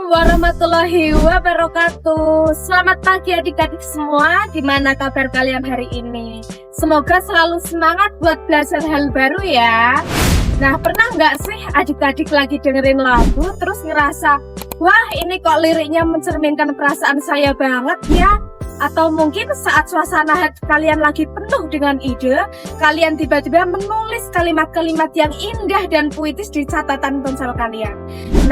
warahmatullahi wabarakatuh. Selamat pagi adik-adik semua. Gimana kabar kalian hari ini? Semoga selalu semangat buat belajar hal baru ya. Nah, pernah nggak sih adik-adik lagi dengerin lagu terus ngerasa, wah ini kok liriknya mencerminkan perasaan saya banget ya? Atau mungkin saat suasana hati kalian lagi penuh dengan ide, kalian tiba-tiba menulis kalimat-kalimat yang indah dan puitis di catatan ponsel kalian.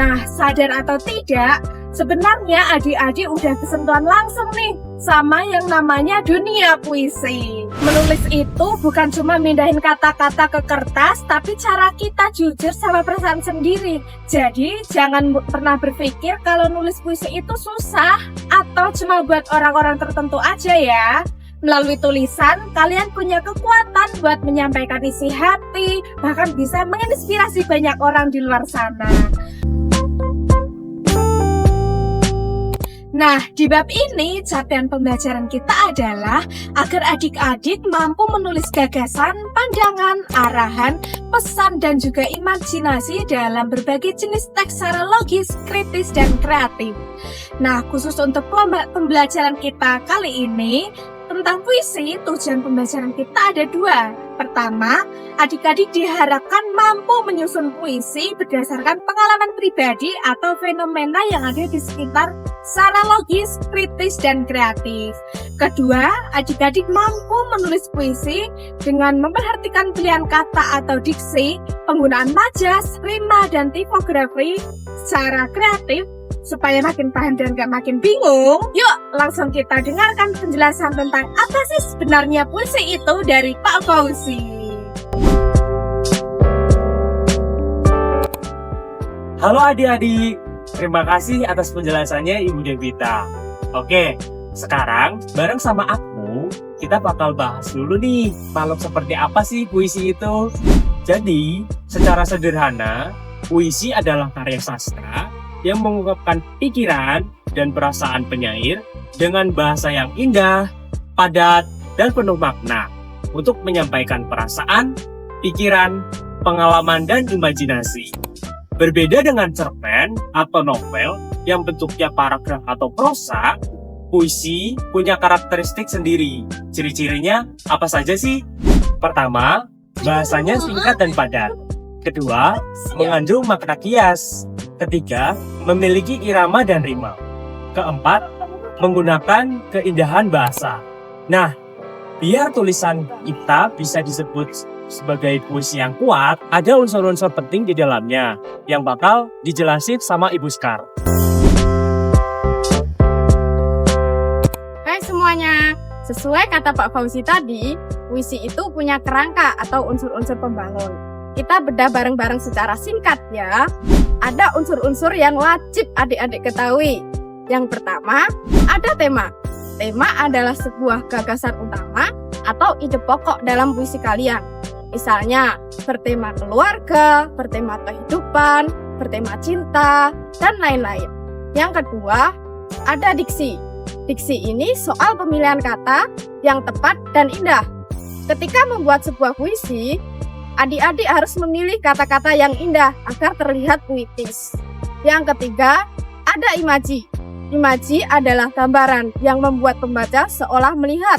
Nah, sadar atau tidak, sebenarnya adik-adik udah kesentuhan langsung nih sama yang namanya dunia puisi. Menulis itu bukan cuma mindahin kata-kata ke kertas, tapi cara kita jujur sama perasaan sendiri. Jadi, jangan pernah berpikir kalau nulis puisi itu susah atau cuma buat orang-orang tertentu aja ya. Melalui tulisan, kalian punya kekuatan buat menyampaikan isi hati, bahkan bisa menginspirasi banyak orang di luar sana. Nah, di bab ini, capaian pembelajaran kita adalah agar adik-adik mampu menulis gagasan, pandangan, arahan, pesan, dan juga imajinasi dalam berbagai jenis teks secara logis, kritis, dan kreatif. Nah, khusus untuk pembelajaran kita kali ini, tentang puisi, tujuan pembelajaran kita ada dua. Pertama, adik-adik diharapkan mampu menyusun puisi berdasarkan pengalaman pribadi atau fenomena yang ada di sekitar secara logis, kritis, dan kreatif. Kedua, adik-adik mampu menulis puisi dengan memperhatikan pilihan kata atau diksi, penggunaan majas, rima, dan tipografi secara kreatif, supaya makin paham dan gak makin bingung. Yuk, langsung kita dengarkan penjelasan tentang apa sih sebenarnya puisi itu dari Pak Fauzi. Halo adik-adik, terima kasih atas penjelasannya Ibu Devita. Oke, sekarang bareng sama aku, kita bakal bahas dulu nih, malam seperti apa sih puisi itu. Jadi, secara sederhana, puisi adalah karya sastra yang mengungkapkan pikiran dan perasaan penyair dengan bahasa yang indah, padat, dan penuh makna untuk menyampaikan perasaan, pikiran, pengalaman, dan imajinasi. Berbeda dengan cerpen atau novel yang bentuknya paragraf atau prosa, puisi punya karakteristik sendiri. Ciri-cirinya apa saja sih? Pertama, bahasanya singkat dan padat. Kedua, mengandung makna kias. Ketiga, memiliki irama dan rima. Keempat, menggunakan keindahan bahasa. Nah, biar tulisan kita bisa disebut sebagai puisi yang kuat, ada unsur-unsur penting di dalamnya yang bakal dijelasin sama Ibu Skar. Hai semuanya, sesuai kata Pak Fauzi tadi, puisi itu punya kerangka atau unsur-unsur pembangun. Kita bedah bareng-bareng secara singkat ya. Ada unsur-unsur yang wajib adik-adik ketahui. Yang pertama, ada tema. Tema adalah sebuah gagasan utama atau ide pokok dalam puisi kalian. Misalnya, bertema keluarga, bertema kehidupan, bertema cinta, dan lain-lain. Yang kedua, ada diksi. Diksi ini soal pemilihan kata yang tepat dan indah. Ketika membuat sebuah puisi, adik-adik harus memilih kata-kata yang indah agar terlihat puitis. Yang ketiga, ada imaji. Imaji adalah gambaran yang membuat pembaca seolah melihat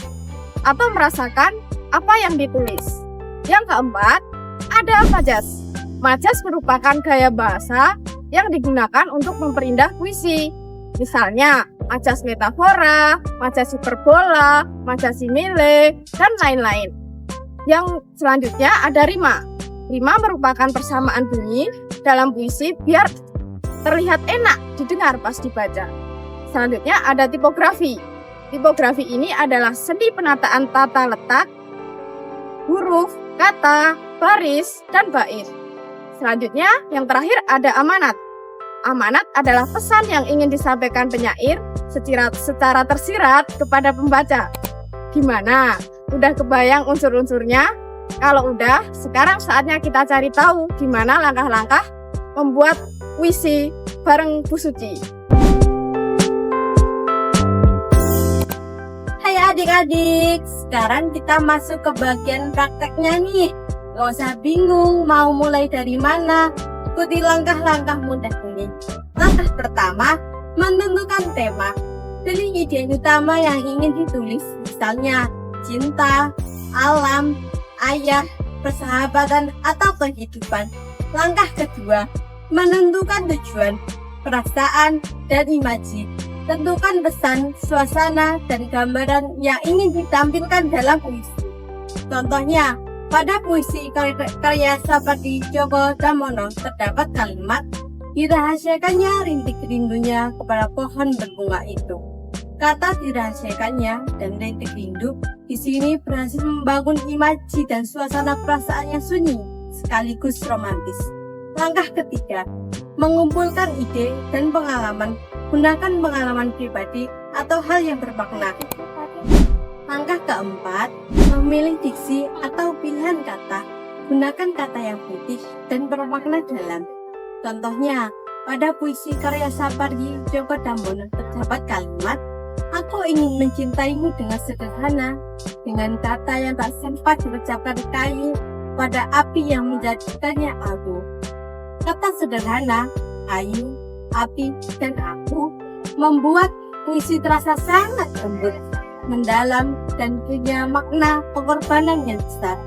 atau merasakan apa yang ditulis. Yang keempat, ada majas. Majas merupakan gaya bahasa yang digunakan untuk memperindah puisi. Misalnya, majas metafora, majas hiperbola, majas simile, dan lain-lain. Yang selanjutnya ada rima. Rima merupakan persamaan bunyi dalam puisi biar terlihat enak didengar pas dibaca. Selanjutnya ada tipografi. Tipografi ini adalah seni penataan tata letak, huruf, kata, baris, dan bait. Selanjutnya yang terakhir ada amanat. Amanat adalah pesan yang ingin disampaikan penyair secara tersirat kepada pembaca. Gimana? Udah kebayang unsur-unsurnya? Kalau udah, sekarang saatnya kita cari tahu gimana langkah-langkah membuat puisi bareng Bu Suci. Hai adik-adik, sekarang kita masuk ke bagian prakteknya nih. Gak usah bingung mau mulai dari mana, ikuti langkah-langkah mudah ini. Nah, Langkah pertama, menentukan tema. Pilih ide utama yang ingin ditulis, misalnya cinta, alam, ayah, persahabatan, atau kehidupan. Langkah kedua, menentukan tujuan, perasaan, dan imaji. Tentukan pesan, suasana, dan gambaran yang ingin ditampilkan dalam puisi. Contohnya, pada puisi karya seperti Djoko Damono terdapat kalimat dirahasiakannya rintik rindunya kepada pohon berbunga itu. Kata dirahasiakannya dan rintik rindu di sini berhasil membangun imaji dan suasana perasaan yang sunyi sekaligus romantis. Langkah ketiga, mengumpulkan ide dan pengalaman. Gunakan pengalaman pribadi atau hal yang bermakna. Langkah keempat, memilih diksi atau pilihan kata. Gunakan kata yang putih dan bermakna dalam. Contohnya, pada puisi karya Sapardi Djoko Damono terdapat kalimat, "Aku ingin mencintaimu dengan sederhana, dengan kata yang tak sempat diucapkan kayu pada api yang menjadikannya abu." Kata sederhana, kayu, api, dan aku membuat puisi terasa sangat lembut, mendalam, dan punya makna pengorbanan yang besar.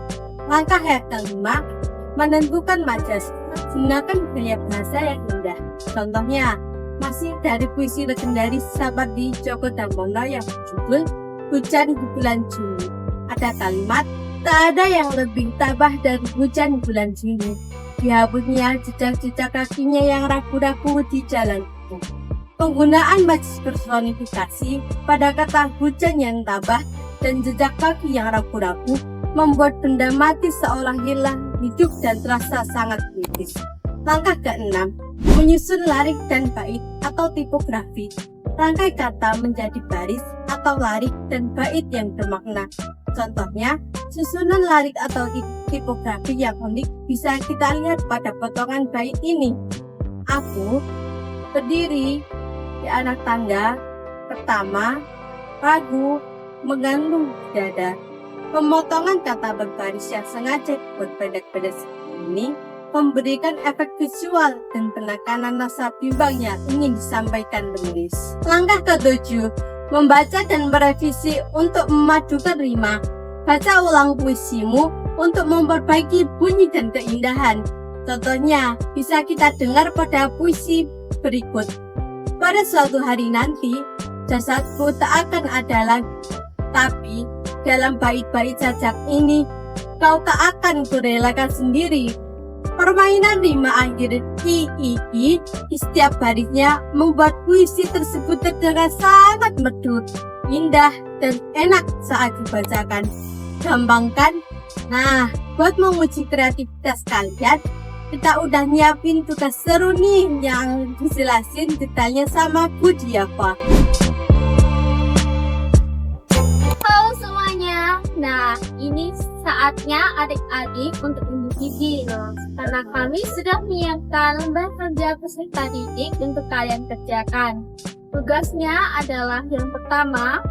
Langkah yang kelima, menentukan majas. Gunakan gaya bahasa yang indah. Contohnya, masih dari puisi legendaris Sapardi Djoko Damono yang berjudul Hujan di Bulan Juni. Ada kalimat, "Tak ada yang lebih tabah dari hujan bulan Juni. Dihapusnya jejak-jejak kakinya yang ragu-ragu di jalan itu." Penggunaan majas personifikasi pada kata hujan yang tabah dan jejak kaki yang ragu-ragu membuat benda mati seolah hilang, hidup, dan terasa sangat kritis. Langkah keenam, menyusun larik dan bait atau tipografi. Rangkai kata menjadi baris atau larik dan bait yang bermakna. Contohnya, susunan larik atau tipografi yang unik bisa kita lihat pada potongan bait ini. Aku berdiri di anak tangga pertama, ragu, menggantung di dada. Pemotongan kata berbaris yang sengaja dibuat pendek-pendek ini memberikan efek visual dan penekanan rasa bimbang yang ingin disampaikan penulis. Langkah ketujuh, membaca dan merevisi untuk memadukan rima. Baca ulang puisimu untuk memperbaiki bunyi dan keindahan. Contohnya, bisa kita dengar pada puisi berikut. Pada suatu hari nanti, jasadku tak akan ada lagi. Tapi, dalam bait-bait sajak ini, kau tak akan kurelakan sendiri. Permainan rima akhir i di setiap barisnya membuat puisi tersebut terdengar sangat merdu, indah, dan enak saat dibacakan. Gampang kan? Nah, buat menguji kreativitas kalian, kita udah nyiapin tugas seru nih yang dijelasin detailnya sama Bu Diava. Halo semuanya. Nah, ini saatnya adik-adik untuk individu karena kami sudah menyiapkan lembar kerja peserta didik untuk kalian kerjakan. Tugasnya adalah yang pertama,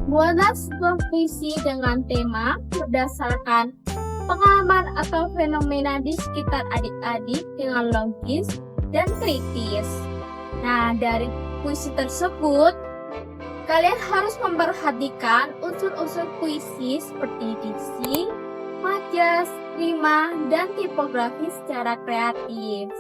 buatlah sebuah puisi dengan tema berdasarkan pengalaman atau fenomena di sekitar adik-adik dengan logis dan kritis. Nah, dari puisi tersebut, kalian harus memperhatikan unsur-unsur puisi seperti diksi, majas, rima, dan tipografi secara kreatif.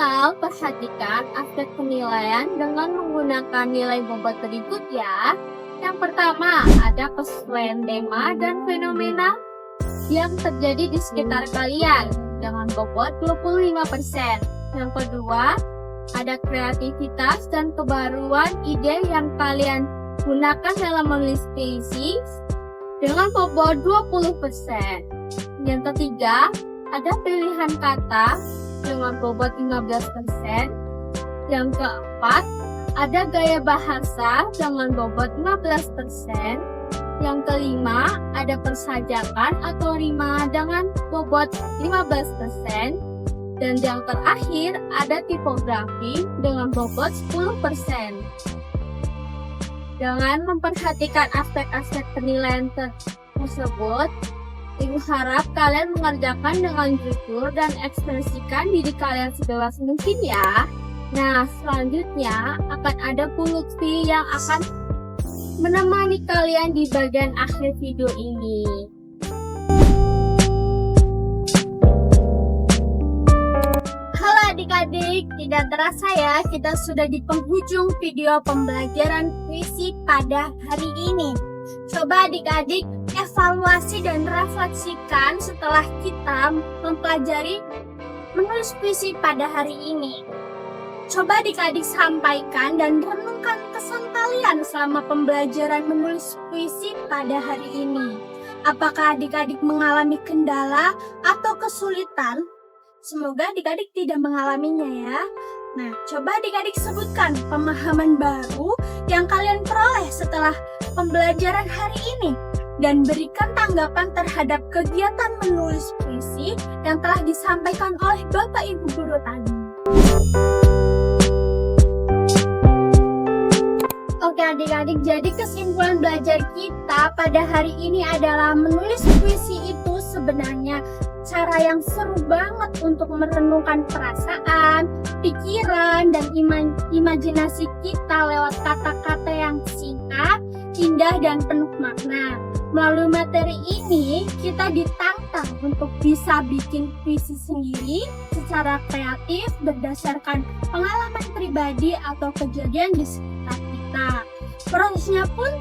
minimal perhatikan aspek penilaian dengan menggunakan nilai bobot berikut ya. Yang pertama, ada kesesuaian tema dan fenomena yang terjadi di sekitar kalian dengan bobot 25%. Yang kedua, ada kreativitas dan kebaruan ide yang kalian gunakan dalam menulis puisi dengan bobot 20%. Yang ketiga, ada pilihan kata dengan bobot 15%. Yang keempat, ada gaya bahasa dengan bobot 15%. Yang kelima, ada persajakan atau rima dengan bobot 15%. Dan yang terakhir, ada tipografi dengan bobot 10%. Dengan memperhatikan aspek-aspek penilaian tersebut, Ibu harap kalian mengerjakan dengan jujur dan ekspresikan diri kalian sebebas mungkin ya. Nah, selanjutnya akan ada pulutvi yang akan menemani kalian di bagian akhir video ini. Halo adik-adik, tidak terasa ya kita sudah di penghujung video pembelajaran puisi pada hari ini. Coba adik-adik evaluasi dan refleksikan setelah kita mempelajari menulis puisi pada hari ini. Coba adik-adik sampaikan dan renungkan kesan kalian selama pembelajaran menulis puisi pada hari ini. Apakah adik-adik mengalami kendala atau kesulitan? Semoga adik-adik tidak mengalaminya ya. Nah, coba adik-adik sebutkan pemahaman baru yang kalian peroleh setelah pembelajaran hari ini. Dan berikan tanggapan terhadap kegiatan menulis puisi yang telah disampaikan oleh Bapak Ibu Guru tadi. Oke adik-adik, jadi kesimpulan belajar kita pada hari ini adalah menulis puisi itu sebenarnya cara yang seru banget untuk merenungkan perasaan, pikiran, dan imajinasi kita lewat kata-kata yang singkat, indah, dan penuh makna. Melalui materi ini, kita ditantang untuk bisa bikin puisi sendiri secara kreatif berdasarkan pengalaman pribadi atau kejadian di sekitar kita. Prosesnya pun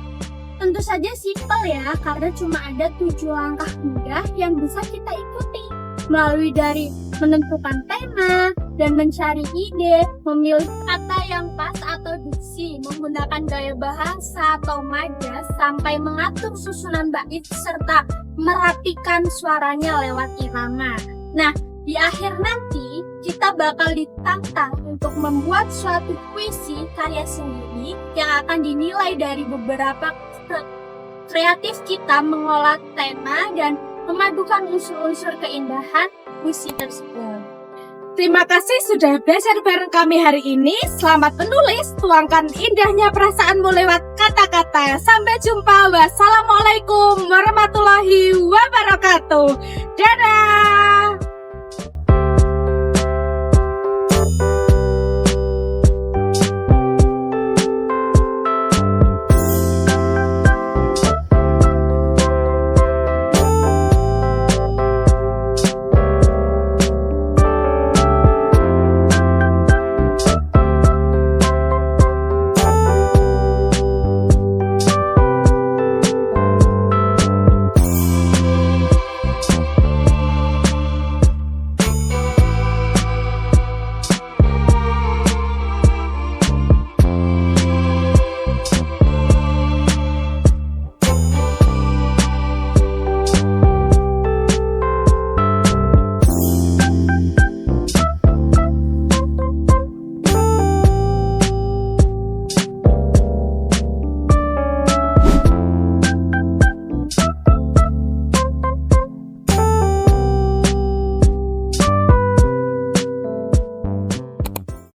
tentu saja simpel ya, karena cuma ada 7 langkah mudah yang bisa kita ikuti. Melalui dari menentukan tema dan mencari ide, memilih kata yang pas atau diksi, menggunakan gaya bahasa atau majas, sampai mengatur susunan bait serta merapikan suaranya lewat irama. Nah, di akhir nanti kita bakal ditantang untuk membuat suatu puisi karya sendiri yang akan dinilai dari beberapa kreatif kita mengolah tema dan memadukan unsur-unsur keindahan puisi tersebut. Terima kasih sudah belajar bareng kami hari ini. Selamat menulis, tuangkan indahnya perasaanmu lewat kata-kata. Sampai jumpa. Wassalamualaikum warahmatullahi wabarakatuh. Dadah.